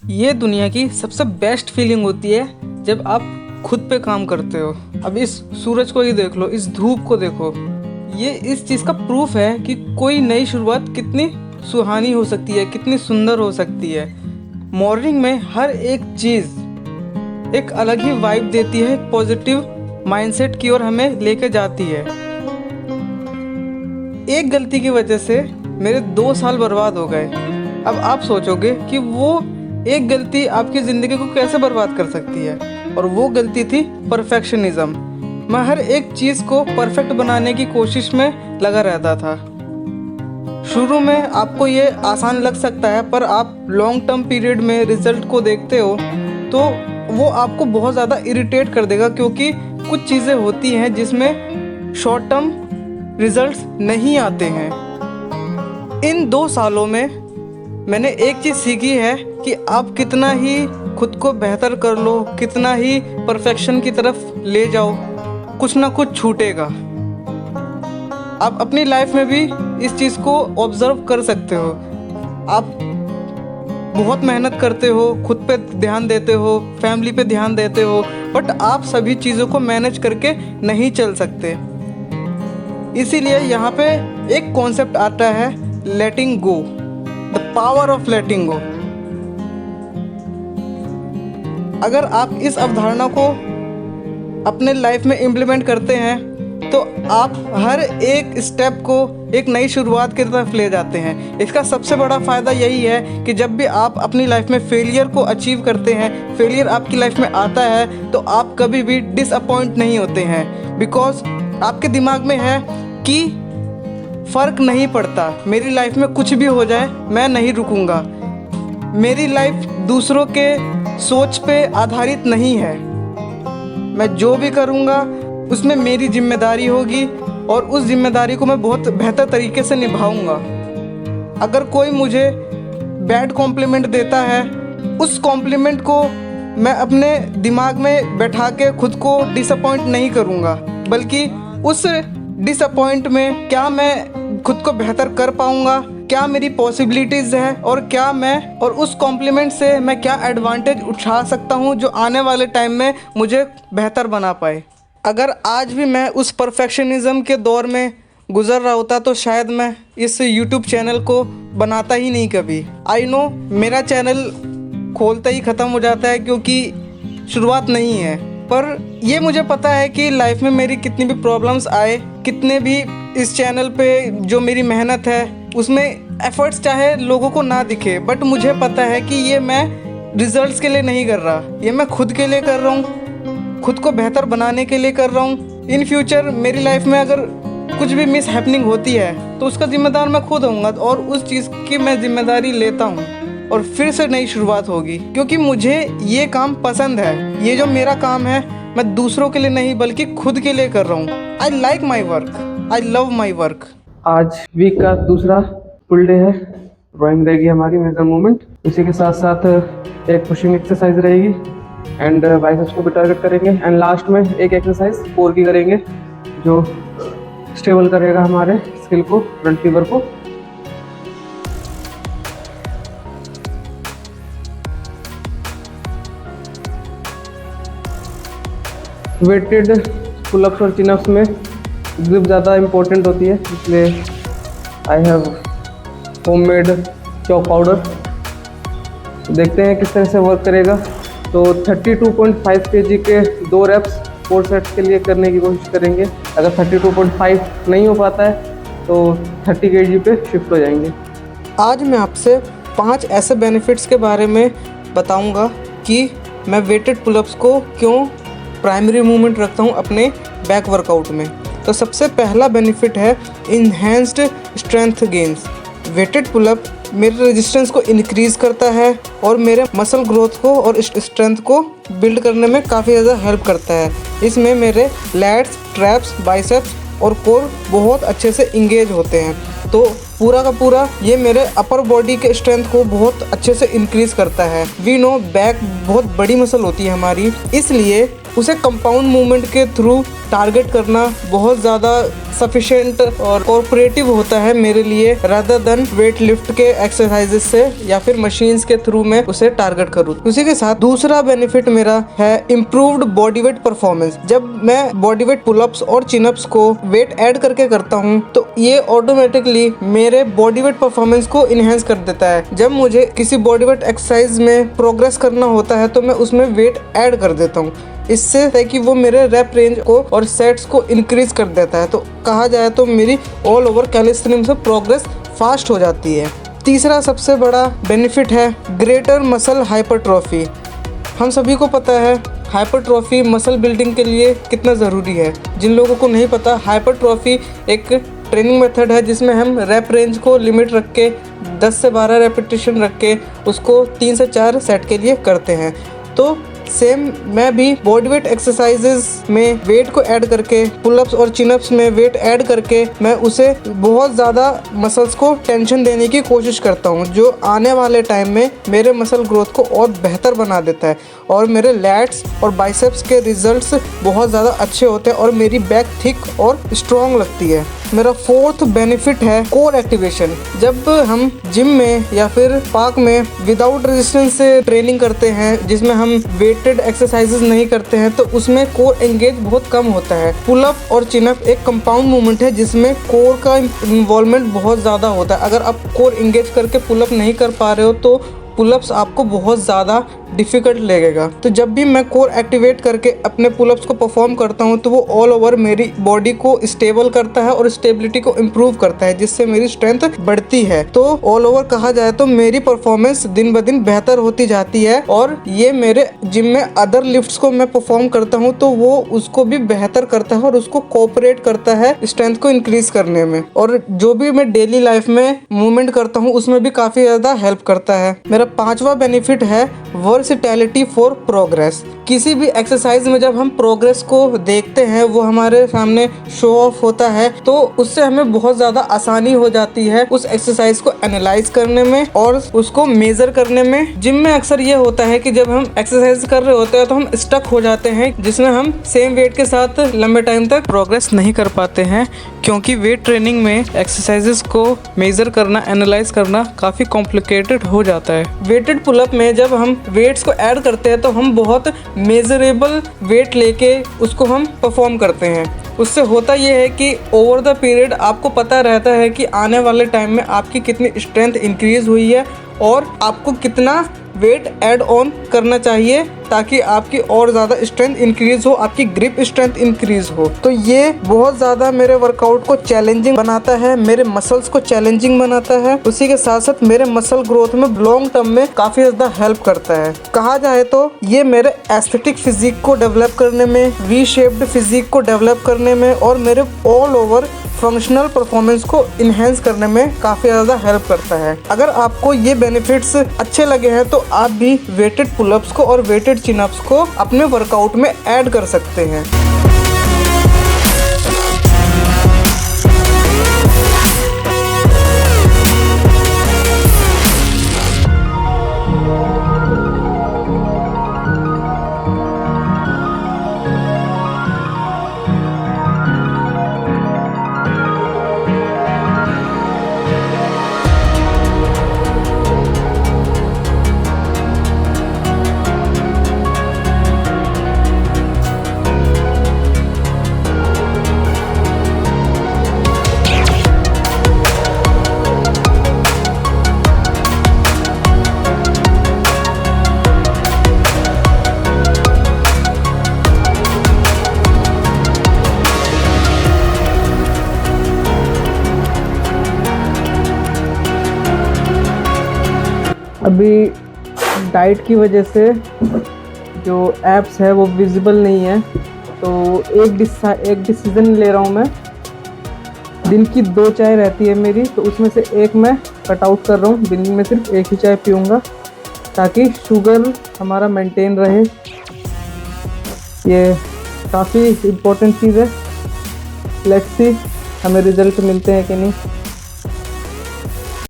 ये दुनिया की सबसे बेस्ट फीलिंग होती है जब आप खुद पे काम करते हो। अब इस सूरज को ही देख लो, इस धूप को देखो। ये इस चीज़ का प्रूफ है कि कोई नई शुरुआत कितनी सुहानी हो सकती है, कितनी सुंदर हो सकती है। मॉर्निंग में हर एक चीज़ एक अलग ही वाइब देती है, एक पॉजिटिव माइंडसेट की ओर हमें लेके जाती है। एक गलती की वजह से मेरे 2 साल बर्बाद हो गए। अब आप सोचोगे कि वो एक गलती आपकी ज़िंदगी को कैसे बर्बाद कर सकती है, और वो गलती थी परफेक्शनिज़्म। मैं हर एक चीज़ को परफेक्ट बनाने की कोशिश में लगा रहता था। शुरू में आपको ये आसान लग सकता है, पर आप लॉन्ग टर्म पीरियड में रिज़ल्ट को देखते हो तो वो आपको बहुत ज़्यादा इरिटेट कर देगा, क्योंकि कुछ चीज़ें होती हैं जिसमें शॉर्ट टर्म रिज़ल्ट्स नहीं आते हैं। इन 2 सालों में मैंने एक चीज़ सीखी है कि आप कितना ही खुद को बेहतर कर लो, कितना ही परफेक्शन की तरफ ले जाओ, कुछ ना कुछ छूटेगा। आप अपनी लाइफ में भी इस चीज़ को ऑब्ज़र्व कर सकते हो। आप बहुत मेहनत करते हो, खुद पे ध्यान देते हो, फैमिली पे ध्यान देते हो, बट आप सभी चीज़ों को मैनेज करके नहीं चल सकते। इसीलिए यहाँ पे एक कॉन्सेप्ट आता है, लेटिंग गो, द पावर ऑफ लेटिंग गो। अगर आप इस अवधारणा को अपने लाइफ में इम्प्लीमेंट करते हैं तो आप हर एक स्टेप को एक नई शुरुआत की तरफ ले जाते हैं। इसका सबसे बड़ा फ़ायदा यही है कि जब भी आप अपनी लाइफ में फेलियर को अचीव करते हैं, फेलियर आपकी लाइफ में आता है, तो आप कभी भी डिसअपॉइंट नहीं होते हैं। बिकॉज आपके दिमाग में है कि फ़र्क नहीं पड़ता, मेरी लाइफ में कुछ भी हो जाए मैं नहीं रुकूंगा। मेरी लाइफ दूसरों के सोच पे आधारित नहीं है। मैं जो भी करूंगा उसमें मेरी जिम्मेदारी होगी, और उस जिम्मेदारी को मैं बहुत बेहतर तरीके से निभाऊंगा। अगर कोई मुझे बैड कॉम्प्लीमेंट देता है, उस कॉम्प्लीमेंट को मैं अपने दिमाग में बैठा के खुद को डिसअपॉइंट नहीं करूंगा, बल्कि उस डिसअपॉइंट में क्या मैं खुद को बेहतर कर पाऊंगा, क्या मेरी पॉसिबिलिटीज़ है, और क्या मैं और उस कॉम्प्लीमेंट से मैं क्या एडवांटेज उठा सकता हूं जो आने वाले टाइम में मुझे बेहतर बना पाए। अगर आज भी मैं उस परफेक्शनिज़्म के दौर में गुज़र रहा होता तो शायद मैं इस यूट्यूब चैनल को बनाता ही नहीं कभी। आई नो मेरा चैनल खोलते ही ख़त्म हो जाता है, क्योंकि शुरुआत नहीं है। पर ये मुझे पता है कि लाइफ में मेरी कितनी भी प्रॉब्लम्स आए, कितने भी इस चैनल पे जो मेरी मेहनत है उसमें एफर्ट्स चाहे लोगों को ना दिखे, बट मुझे पता है कि ये मैं रिजल्ट्स के लिए नहीं कर रहा, ये मैं खुद के लिए कर रहा हूँ, खुद को बेहतर बनाने के लिए कर रहा हूँ। इन फ्यूचर मेरी लाइफ में अगर कुछ भी मिस हैपनिंग होती है तो उसका ज़िम्मेदार मैं खुद होऊंगा, और उस चीज़ की मैं जिम्मेदारी लेता हूँ, और फिर से नई शुरुआत होगी। क्योंकि मुझे ये काम पसंद है। ये जो मेरा काम है मैं दूसरों के लिए नहीं बल्कि खुद के लिए कर रहा हूँ। I like my work, I love my work. आज वीक का दूसरा फुल डे है। ड्राइंग रहेगी हमारी, मेजर मूवमेंट, उसी के साथ साथ एक पुशिंग एक्सरसाइज रहेगी, एंड बाइसेप्स को भी टारगेट करेंगे, एंड लास्ट में एक एक्सरसाइज कोर की करेंगे जो स्टेबल करेगा हमारे स्किल को, फ्रंट लीवर को। वेटेड पुलअप्स और चिनअप्स में ग्रिप ज़्यादा इम्पोर्टेंट होती है, इसलिए I have homemade chalk powder. देखते हैं किस तरह से वर्क करेगा। तो 32.5 kg के 2 reps 4 सेट्स के लिए करने की कोशिश करेंगे। अगर 32.5 नहीं हो पाता है तो 30 kg पे शिफ्ट हो जाएंगे। आज मैं आपसे 5 ऐसे बेनिफिट्स के बारे में बताऊंगा कि मैं वेटेड पुलअप्स को क्यों प्राइमरी मूवमेंट रखता हूँ अपने बैक वर्कआउट में। तो सबसे पहला बेनिफिट है enhanced strength gains. Weighted pullup मेरे रेजिस्टेंस को इंक्रीज़ करता है और मेरे मसल ग्रोथ को और स्ट्रेंथ को बिल्ड करने में काफ़ी ज़्यादा हेल्प करता है। इसमें मेरे लैट्स, ट्रैप्स, बाइसेप्स और कोर बहुत अच्छे से इंगेज होते हैं। तो पूरा का पूरा ये मेरे अपर बॉडी के स्ट्रेंथ को बहुत अच्छे से इंक्रीज करता है। वी नो बैक बहुत बड़ी मसल होती है हमारी, इसलिए उसे कंपाउंड मूवमेंट के थ्रू टारगेट करना बहुत ज़्यादा सफिशिएंट और कोऑपरेटिव होता है मेरे लिए, रादर देन वेट लिफ्ट के एक्सरसाइजेस से या फिर मशीन्स के थ्रू मैं उसे टारगेट करूँ। उसी के साथ दूसरा बेनिफिट मेरा है इम्प्रूव्ड बॉडी वेट परफॉर्मेंस। जब मैं बॉडी वेट पुलअप्स और चिनअप्स को वेट ऐड करके करता हूँ तो ये ऑटोमेटिकली मेरे बॉडी वेट परफॉर्मेंस को इनहेंस कर देता है। जब मुझे किसी बॉडी वेट एक्सरसाइज में प्रोग्रेस करना होता है तो मैं उसमें वेट ऐड कर देता हूँ, इससे है कि वो मेरे रैप रेंज को और सेट्स को इंक्रीज कर देता है। तो कहा जाए तो मेरी ऑल ओवर कैलिस्थेनिक्स में प्रोग्रेस फास्ट हो जाती है। तीसरा सबसे बड़ा बेनिफिट है ग्रेटर मसल हाइपरट्रॉफी। हम सभी को पता है हाइपरट्रॉफी मसल बिल्डिंग के लिए कितना ज़रूरी है। जिन लोगों को नहीं पता, हाइपरट्रॉफी एक ट्रेनिंग मेथड है जिसमें हम रैप रेंज को लिमिट रख के 10 से 12 रेपिटेशन रख के उसको 3 से 4 सेट के लिए करते हैं। तो सेम मैं भी बॉडी वेट एक्सरसाइजेस में वेट को ऐड करके, पुलअप्स और चिनअप्स में वेट ऐड करके मैं उसे बहुत ज़्यादा मसल्स को टेंशन देने की कोशिश करता हूँ, जो आने वाले टाइम में मेरे मसल ग्रोथ को और बेहतर बना देता है और मेरे लैट्स और बाइसेप्स के रिजल्ट्स बहुत ज़्यादा अच्छे होते हैं और मेरी बैक थिक और स्ट्रॉन्ग लगती है। मेरा फोर्थ बेनिफिट है कोर एक्टिवेशन। जब हम जिम में या फिर पार्क में विदाउट रेजिस्टेंस से ट्रेनिंग करते हैं, जिसमें हम वेटेड एक्सरसाइजेस नहीं करते हैं, तो उसमें कोर एंगेज बहुत कम होता है। पुलअप और चिनअप एक कंपाउंड मूवमेंट है जिसमें कोर का इन्वॉल्वमेंट बहुत ज़्यादा होता है। अगर आप कोर एंगेज करके पुलअप नहीं कर पा रहे हो तो पुलअप्स आपको बहुत ज़्यादा डिफ़िकल्ट लगेगा। तो जब भी मैं कोर एक्टिवेट करके अपने पुलअप्स को परफॉर्म करता हूँ तो वो ऑल ओवर मेरी बॉडी को स्टेबल करता है और स्टेबिलिटी को इम्प्रूव करता है, जिससे मेरी स्ट्रेंथ बढ़ती है। तो ऑल ओवर कहा जाए तो मेरी परफॉर्मेंस दिन ब दिन बेहतर होती जाती है और ये मेरे जिम में अदर लिफ्ट्स को मैं परफॉर्म करता हूँ तो वो उसको भी बेहतर करता है और उसको कोऑपरेट करता है स्ट्रेंथ को इंक्रीज करने में। और जो भी मैं डेली लाइफ में मूवमेंट करता हूँ उसमें भी काफ़ी ज़्यादा हेल्प करता है। मेरा पांचवा बेनिफिट है वर्सिटैलिटी फॉर प्रोग्रेस। किसी भी एक्सरसाइज में जब हम प्रोग्रेस को देखते हैं, वो हमारे सामने शो ऑफ होता है, तो उससे हमें बहुत ज़्यादा आसानी हो जाती है उस एक्सरसाइज को एनालाइज करने में और उसको मेजर करने में। जिम में अक्सर ये होता है कि जब हम एक्सरसाइज कर रहे होते हैं तो हम स्टक हो जाते हैं, जिसमें हम सेम वेट के साथ लंबे टाइम तक प्रोग्रेस नहीं कर पाते हैं, क्योंकि वेट ट्रेनिंग में एक्सरसाइजेस को मेजर करना, एनालाइज करना काफ़ी कॉम्प्लिकेटेड हो जाता है। वेटेड पुलअप में जब हम वेट्स को ऐड करते हैं तो हम बहुत मेजरेबल वेट लेके उसको हम परफॉर्म करते हैं। उससे होता यह है कि ओवर द पीरियड आपको पता रहता है कि आने वाले टाइम में आपकी कितनी स्ट्रेंथ इंक्रीज हुई है और आपको कितना वेट ऐड ऑन करना चाहिए ताकि आपकी और ज़्यादा स्ट्रेंथ इंक्रीज हो, आपकी ग्रिप स्ट्रेंथ इंक्रीज हो। तो ये बहुत ज़्यादा मेरे वर्कआउट को चैलेंजिंग बनाता है, मेरे मसल्स को चैलेंजिंग बनाता है। उसी के साथ साथ मेरे मसल ग्रोथ में लॉन्ग टर्म में काफ़ी ज़्यादा हेल्प करता है। कहा जाए तो ये मेरे एस्थेटिक फिजिक को डेवलप करने में, वी शेप्ड फिजिक को डेवलप करने में और मेरे ऑल ओवर फंक्शनल परफॉर्मेंस को इन्हेंस करने में काफ़ी ज़्यादा हेल्प करता है। अगर आपको ये बेनिफिट्स अच्छे लगे हैं तो आप भी वेटेड पुलअप्स को और वेटेड चिनअप्स को अपने वर्कआउट में ऐड कर सकते हैं। अभी डाइट की वजह से जो एप्स है वो विजिबल नहीं है, तो एक डिसीज़न ले रहा हूँ मैं। दिन की 2 चाय रहती है मेरी, तो उसमें से एक मैं कट आउट कर रहा हूँ। दिन में सिर्फ एक ही चाय पीऊँगा ताकि शुगर हमारा मेंटेन रहे। ये काफ़ी इम्पोर्टेंट चीज़ है। लेट्स सी हमें रिजल्ट मिलते हैं कि नहीं।